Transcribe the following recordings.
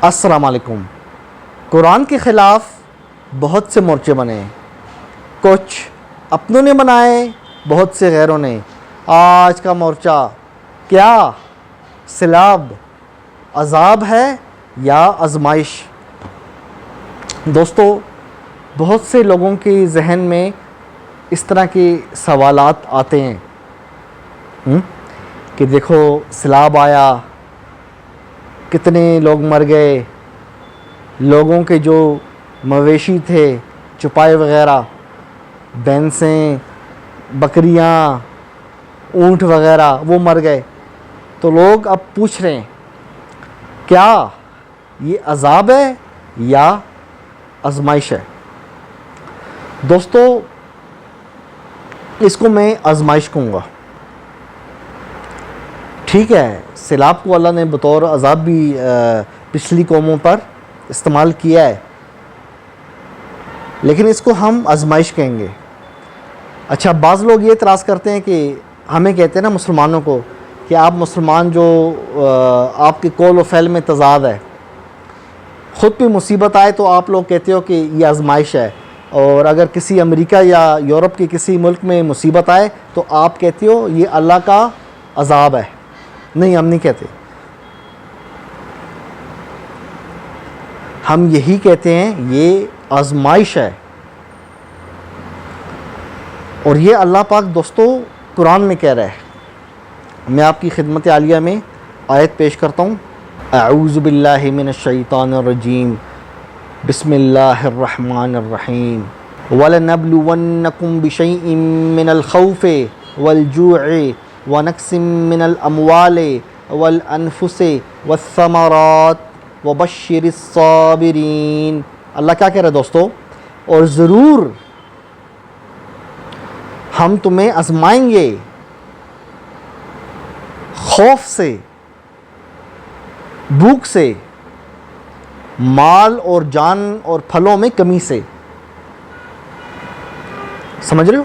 السلام علیکم۔ قرآن کے خلاف بہت سے مورچے بنے، کچھ اپنوں نے بنائے، بہت سے غیروں نے۔ آج کا مورچہ کیا سیلاب عذاب ہے یا آزمائش؟ دوستو، بہت سے لوگوں کے ذہن میں اس طرح کے سوالات آتے ہیں کہ دیکھو سیلاب آیا، کتنے لوگ مر گئے، لوگوں کے جو مویشی تھے چوپائے وغیرہ، بھینسیں، بکریاں، اونٹ وغیرہ، وہ مر گئے۔ تو لوگ اب پوچھ رہے ہیں کیا یہ عذاب ہے یا آزمائش ہے؟ دوستو، اس کو میں آزمائش کہوں گا۔ ٹھیک ہے، سیلاب کو اللہ نے بطور عذاب بھی پچھلی قوموں پر استعمال کیا ہے، لیکن اس کو ہم آزمائش کہیں گے۔ اچھا، بعض لوگ یہ اعتراض کرتے ہیں کہ ہمیں کہتے ہیں نا مسلمانوں کو کہ آپ مسلمان جو آپ کے قول و فعل میں تضاد ہے، خود پہ مصیبت آئے تو آپ لوگ کہتے ہو کہ یہ آزمائش ہے، اور اگر کسی امریکہ یا یورپ کے کسی ملک میں مصیبت آئے تو آپ کہتے ہو یہ اللہ کا عذاب ہے۔ نہیں، ہم نہیں کہتے، ہم یہی کہتے ہیں یہ آزمائش ہے۔ اور یہ اللہ پاک دوستو قرآن میں کہہ رہا ہے۔ میں آپ کی خدمت عالیہ میں آیت پیش کرتا ہوں۔ اعوذ باللہ من الشیطان الرجیم، بسم اللہ الرحمن الرحیم۔ وَلَنَبْلُوَنَّكُمْ بِشَيْءٍ مِّنَ الْخَوْفِ وَالْجُوعِ وَنَقْصٍ مِّنَ الْأَمْوَالِ وَالْأَنفُسِ وَالثَّمَرَاتِ وَبَشِّرِ الصَّابِرِينَ۔ اللہ کیا کہہ رہا ہے دوستو؟ اور ضرور ہم تمہیں آزمائیں گے خوف سے، بھوک سے، مال اور جان اور پھلوں میں کمی سے۔ سمجھ رہے ہو؟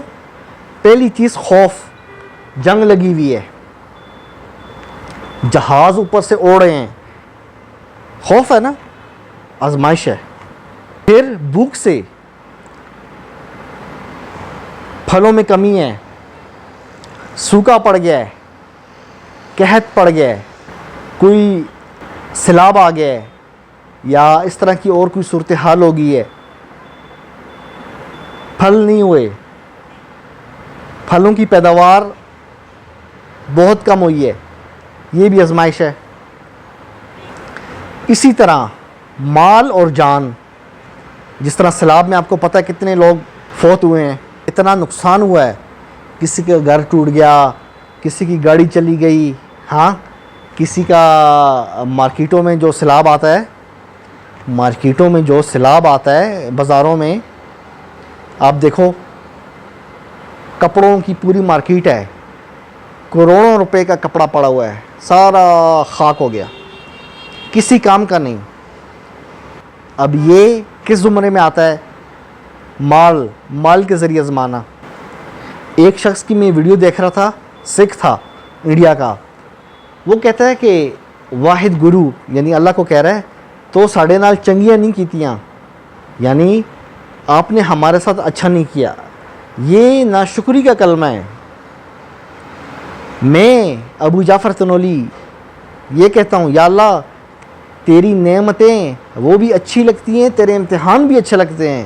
پہلی چیز خوف، جنگ لگی ہوئی ہے، جہاز اوپر سے اڑ رہے ہیں، خوف ہے نا، آزمائش ہے۔ پھر بھوک سے، پھلوں میں کمی ہے، سوکھا پڑ گیا ہے، قحط پڑ گیا ہے، کوئی سیلاب آ گیا ہے، یا اس طرح کی اور کوئی صورتحال ہو گئی ہے، پھل نہیں ہوئے، پھلوں کی پیداوار بہت کم ہوئی ہے، یہ بھی آزمائش ہے۔ اسی طرح مال اور جان، جس طرح سیلاب میں آپ کو پتہ ہے کتنے لوگ فوت ہوئے ہیں، اتنا نقصان ہوا ہے، کسی کا گھر ٹوٹ گیا، کسی کی گاڑی چلی گئی، ہاں، کسی کا مارکیٹوں میں جو سیلاب آتا ہے بازاروں میں، آپ دیکھو کپڑوں کی پوری مارکیٹ ہے، کروڑوں روپے کا کپڑا پڑا ہوا ہے، سارا خاک ہو گیا، کسی کام کا نہیں۔ اب یہ کس زمرے میں آتا ہے؟ مال کے ذریعے آزمانا۔ ایک شخص کی میں ویڈیو دیکھ رہا تھا، سکھ تھا انڈیا کا، وہ کہتا ہے کہ واحد گرو یعنی اللہ کو کہہ رہا ہے تو ساڑے نال چنگیاں نہیں کیتیاں، یعنی آپ نے ہمارے ساتھ اچھا نہیں کیا۔ یہ ناشکری کا کلمہ ہے۔ میں ابو جعفر تنولی یہ کہتا ہوں، یا اللہ تیری نعمتیں وہ بھی اچھی لگتی ہیں، تیرے امتحان بھی اچھے لگتے ہیں،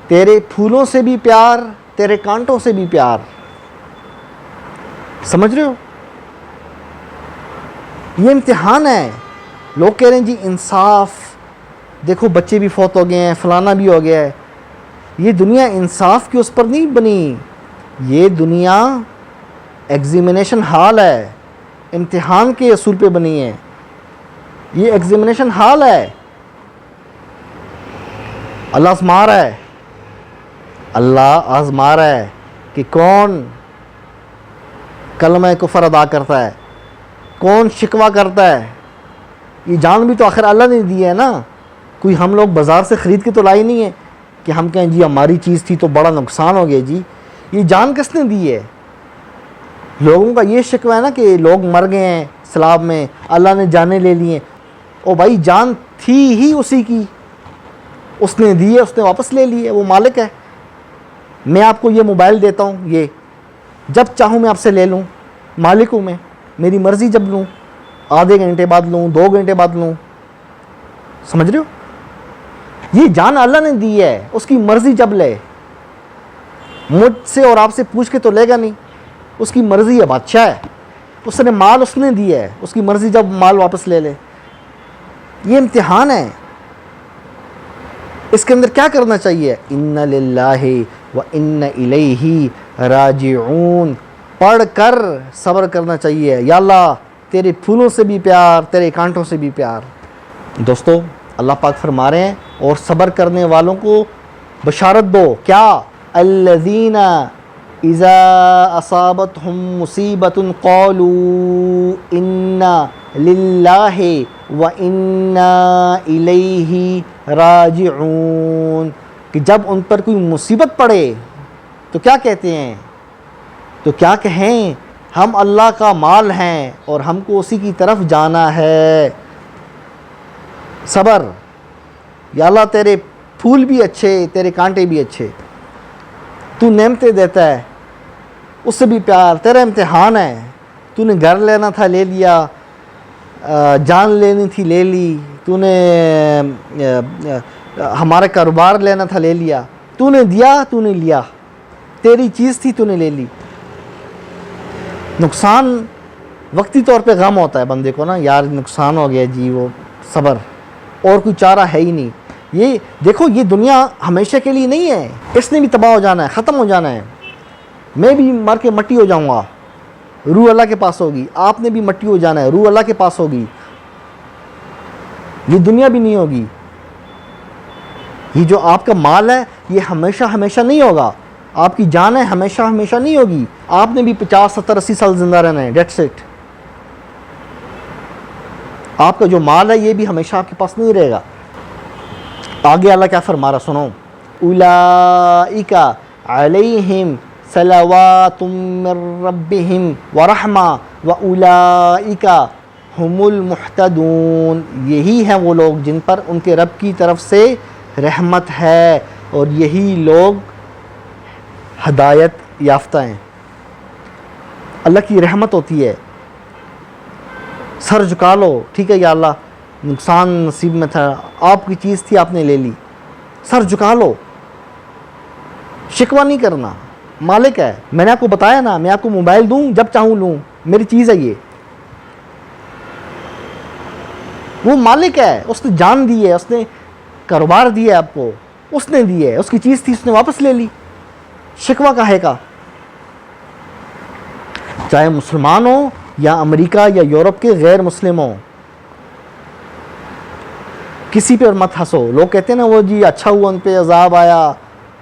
تیرے پھولوں سے بھی پیار، تیرے کانٹوں سے بھی پیار۔ سمجھ رہے ہو؟ یہ امتحان ہے۔ لوگ کہہ رہے ہیں جی انصاف، دیکھو بچے بھی فوت ہو گئے ہیں، فلانا بھی ہو گیا ہے۔ یہ دنیا انصاف کی اس پر نہیں بنی، یہ دنیا ایگزامینیشن ہال ہے، امتحان کے اصول پہ بنی ہے۔ یہ ایگزامینیشن ہال ہے، اللہ آزما رہا ہے کہ کون کلمہ کفر ادا کرتا ہے، کون شکوہ کرتا ہے۔ یہ جان بھی تو آخر اللہ نے دی ہے نا، کوئی ہم لوگ بازار سے خرید کے تو لائی نہیں ہے کہ ہم کہیں جی ہماری چیز تھی تو بڑا نقصان ہو گیا جی۔ یہ جان کس نے دی ہے؟ لوگوں کا یہ شکوہ ہے نا کہ لوگ مر گئے ہیں سیلاب میں، اللہ نے جانیں لے لی ہیں۔ او بھائی جان تھی ہی اسی کی، اس نے دی ہے، اس نے واپس لے لی ہے، وہ مالک ہے۔ میں آپ کو یہ موبائل دیتا ہوں، یہ جب چاہوں میں آپ سے لے لوں، مالک ہوں میں، میری مرضی جب لوں، آدھے گھنٹے بعد لوں، 2 گھنٹے بعد لوں، سمجھ رہے ہو؟ یہ جان اللہ نے دی ہے، اس کی مرضی جب لے، مجھ سے اور آپ سے پوچھ کے تو لے گا نہیں، اس کی مرضی ہے، بادشاہ ہے، اس نے مال اس نے دی ہے، اس کی مرضی جب مال واپس لے لے۔ یہ امتحان ہے، اس کے اندر کیا کرنا چاہیے؟ ان للہ و ان الیہ راجعون پڑھ کر صبر کرنا چاہیے، یا اللہ تیرے پھولوں سے بھی پیار، تیرے کانٹوں سے بھی پیار۔ دوستو اللہ پاک فرما رہے ہیں اور صبر کرنے والوں کو بشارت دو، کیا؟ الذین اذا اصابتهم مصیبت قالوا انا للہ و انا الیہ راجعون، کہ جب ان پر کوئی مصیبت پڑے تو کیا کہتے ہیں؟ تو کیا کہیں؟ ہم اللہ کا مال ہیں اور ہم کو اسی کی طرف جانا ہے۔ صبر، یا اللہ تیرے پھول بھی اچھے، تیرے کانٹے بھی اچھے، تو نعمتیں دیتا ہے، اس سے بھی پیار، تیرا امتحان ہے، تو نے گھر لینا تھا لے لیا، جان لینی تھی لے لی، تو نے ہمارا کاروبار لینا تھا لے لیا، تو نے دیا، تو نے لیا، تیری چیز تھی تو نے لے لی۔ نقصان وقتی طور پہ غم ہوتا ہے بندے کو نا، یار نقصان ہو گیا جی، وہ صبر، اور کوئی چارہ ہے ہی نہیں۔ یہ دیکھو یہ دنیا ہمیشہ کے لیے نہیں ہے، اس نے بھی تباہ ہو جانا ہے، ختم ہو جانا ہے، میں بھی مر کے مٹی ہو جاؤں گا، روح اللہ کے پاس ہوگی، آپ نے بھی مٹی ہو جانا ہے، روح اللہ کے پاس ہوگی، یہ دنیا بھی نہیں ہوگی۔ یہ جو آپ کا مال ہے یہ ہمیشہ ہمیشہ نہیں ہوگا، آپ کی جان ہے ہمیشہ ہمیشہ نہیں ہوگی، آپ نے بھی 50 70 80 سال زندہ رہنا ہے، دیٹس اٹ۔ آپ کا جو مال ہے یہ بھی ہمیشہ آپ کے پاس نہیں رہے گا۔ آگے اللہ کیا فرما رہا سنو، اولئک علیہم صلوات من ربہم ورحمہ واولئک ہم المہتدون، یہی ہیں وہ لوگ جن پر ان کے رب کی طرف سے رحمت ہے اور یہی لوگ ہدایت یافتہ ہیں۔ اللہ کی رحمت ہوتی ہے، سر جھکا لو، ٹھیک ہے یا اللہ نقصان نصیب میں تھا، آپ کی چیز تھی آپ نے لے لی، سر جھکا لو، شکوہ نہیں کرنا، مالک ہے۔ میں نے آپ کو بتایا نا، میں آپ کو موبائل دوں جب چاہوں لوں، میری چیز ہے یہ، وہ مالک ہے، اس نے جان دی ہے، اس نے کاروبار دیا ہے آپ کو، اس نے دی ہے، اس کی چیز تھی اس نے واپس لے لی، شکوہ کاہے کا؟ چاہے مسلمان ہو یا امریکہ یا یورپ کے غیر مسلم ہوں، کسی پہ مت ہنسو۔ لوگ کہتے ہیں نا وہ جی اچھا ہوا ان پہ عذاب آیا،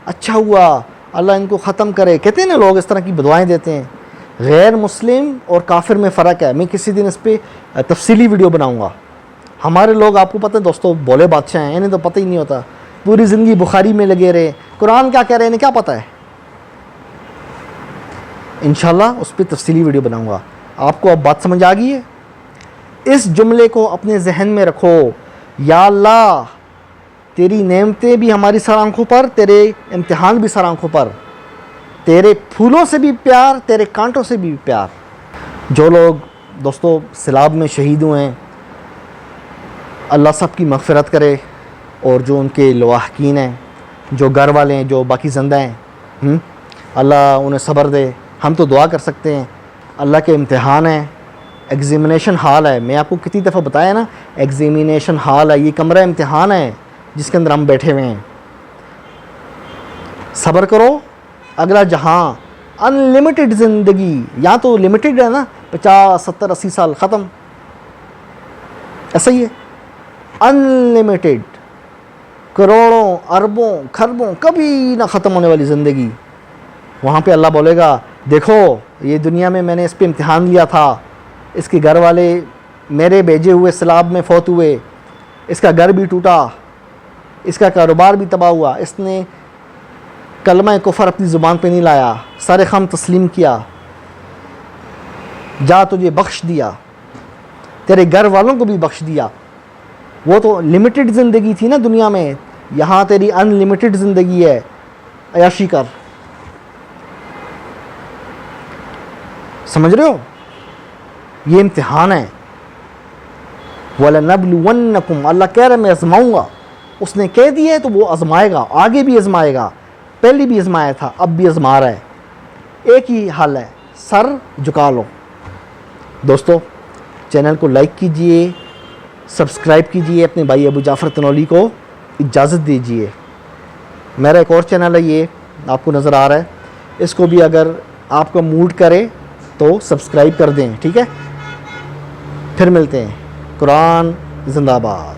اچھا ہوا اللہ ان کو ختم کرے، کہتے ہیں نا لوگ اس طرح کی بدوائیں دیتے ہیں۔ غیر مسلم اور کافر میں فرق ہے، میں کسی دن اس پہ تفصیلی ویڈیو بناؤں گا۔ ہمارے لوگ آپ کو پتہ ہے دوستو بولے بادشاہ ہیں، انہیں تو پتہ ہی نہیں ہوتا، پوری زندگی بخاری میں لگے رہے، قرآن کیا کہہ رہے ہیں انہیں کیا پتہ ہے۔ انشاءاللہ اس پہ تفصیلی ویڈیو بناؤں گا۔ آپ کو اب بات سمجھ آ گئی ہے؟ اس جملے کو اپنے ذہن میں رکھو، یا اللہ تیری نعمتیں بھی ہماری سر آنکھوں پر، تیرے امتحان بھی سر آنکھوں پر، تیرے پھولوں سے بھی پیار، تیرے کانٹوں سے بھی پیار۔ جو لوگ دوستو سیلاب میں شہید ہوئے ہیں اللہ سب کی مغفرت کرے، اور جو ان کے لواحقین ہیں، جو گھر والے ہیں، جو باقی زندہ ہیں، اللہ انہیں صبر دے۔ ہم تو دعا کر سکتے ہیں، اللہ کے امتحان ہے، ایگزامینیشن ہال ہے، میں آپ کو کتنی دفعہ بتایا نا، ایگزامینیشن ہال ہے، یہ کمرہ امتحان ہے جس کے اندر ہم بیٹھے ہوئے ہیں۔ صبر کرو، اگلا جہاں ان لمیٹڈ زندگی، یہاں تو لمیٹڈ ہے نا، 50 70 80 سال ختم، ایسا ہی ہے، ان لمیٹڈ، کروڑوں اربوں کھربوں کبھی نہ ختم ہونے والی زندگی۔ وہاں پہ اللہ بولے گا دیکھو یہ دنیا میں نے اس پہ امتحان لیا تھا، اس کے گھر والے میرے بھیجے ہوئے سیلاب میں فوت ہوئے، اس کا گھر بھی ٹوٹا، اس کا کاروبار بھی تباہ ہوا، اس نے کلمہ کفر اپنی زبان پہ نہیں لایا، سارے خم تسلیم کیا، جا تجھے بخش دیا، تیرے گھر والوں کو بھی بخش دیا، وہ تو لمیٹڈ زندگی تھی نا دنیا میں، یہاں تیری ان لمیٹڈ زندگی ہے، عیاشی کر. سمجھ رہے ہو؟ یہ امتحان ہے. وَلَنَبْلُوَنَّكُمْ، اللہ کہہ رہا ہے میں آزماؤں گا. اس نے کہہ دیا ہے تو وہ آزمائے گا، آگے بھی آزمائے گا. پہلے بھی آزمایا تھا، اب بھی آزما رہا ہے. ایک ہی حل ہے، سر جھکا لو. دوستو چینل کو لائک کیجئے، سبسکرائب کیجئے، اپنے بھائی ابو جعفر تنولی کو اجازت دیجئے. میرا ایک اور چینل ہے، یہ آپ کو نظر آ رہا ہے، اس کو بھی اگر آپ کا موڈ کرے تو سبسکرائب کر دیں. ٹھیک ہے، پھر ملتے ہیں. قرآن زندہ باد.